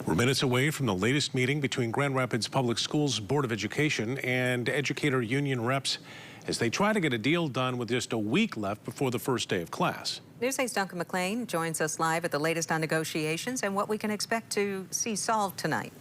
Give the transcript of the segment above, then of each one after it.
We're minutes away from the latest meeting between Grand Rapids Public Schools Board of Education and educator union reps as they try to get a deal done with just a week left before the first day of class. News 8's Duncan McLean joins us live at the latest on negotiations and what we can expect to see solved tonight.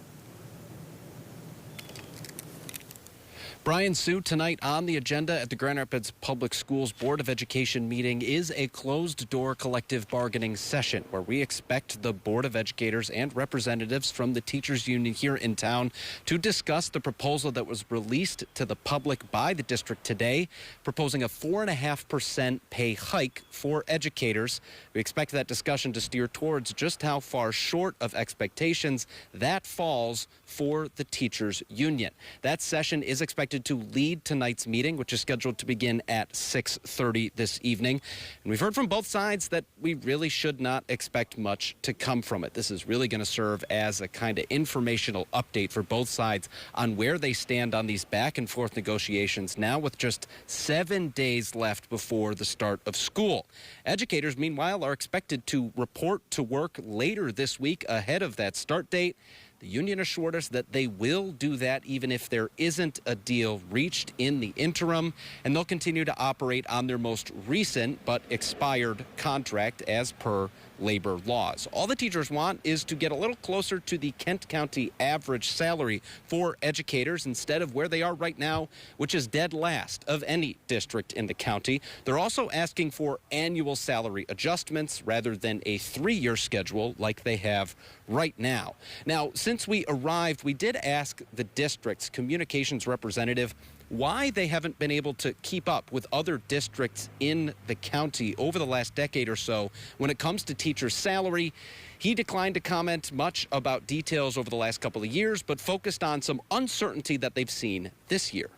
Brian, Sue, tonight on the agenda at the Grand Rapids Public Schools Board of Education meeting is a closed-door collective bargaining session where we expect the Board of Educators and representatives from the teachers union here in town to discuss the proposal that was released to the public by the district today, proposing a 4.5% pay hike for educators. We expect that discussion to steer towards just how far short of expectations that falls for the teachers union. That session is expected to lead tonight's meeting, which is scheduled to begin at 6:30 this evening. And we've heard from both sides that we really should not expect much to come from it. This is really going to serve as a kind of informational update for both sides on where they stand on these back and forth negotiations now with just 7 days left before the start of school. Educators, meanwhile, are expected to report to work later this week ahead of that start date. The union assured us that they will do that even if there isn't a deal reached in the interim, and they'll continue to operate on their most recent but expired contract as per labor laws. All the teachers want is to get a little closer to the Kent County average salary for educators instead of where they are right now, which is dead last of any district in the county. They're also asking for annual salary adjustments rather than a 3-year schedule like they have right now. Now, since we arrived, we did ask the district's communications representative why they haven't been able to keep up with other districts in the county over the last decade or so when it comes to teachers' salary. He declined to comment much about details over the last couple of years, but focused on some uncertainty that they've seen this year.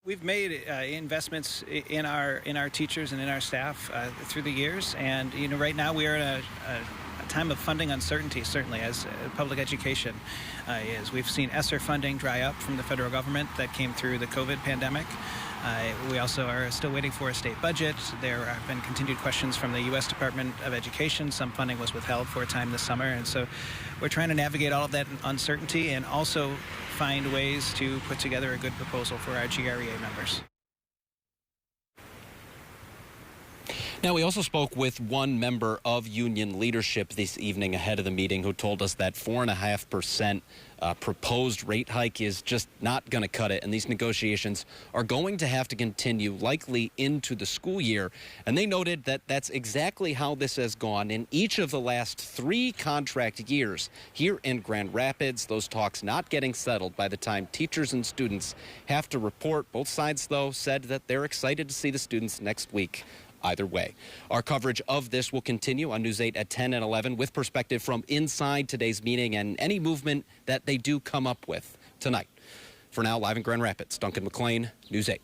We've made investments in our teachers and in our staff through the years, and right now we are in a time of funding uncertainty, certainly as public education is. We've seen ESSER funding dry up from the federal government that came through the COVID pandemic. We also are still waiting for a state budget. There have been continued questions from the U.S. Department of Education. Some funding was withheld for a time this summer, and so we're trying to navigate all of that uncertainty and also find ways to put together a good proposal for our GREA members. Now, we also spoke with one member of union leadership this evening ahead of the meeting who told us that 4.5% proposed rate hike is just not going to cut it, and these negotiations are going to have to continue likely into the school year. And they noted that that's exactly how this has gone in each of the last 3 contract years here in Grand Rapids. Those talks not getting settled by the time teachers and students have to report. Both sides, though, said that they're excited to see the students next week. Either way, our coverage of this will continue on News 8 at 10 and 11 with perspective from inside today's meeting and any movement that they do come up with tonight. For now, live in Grand Rapids, Duncan McLean, News 8.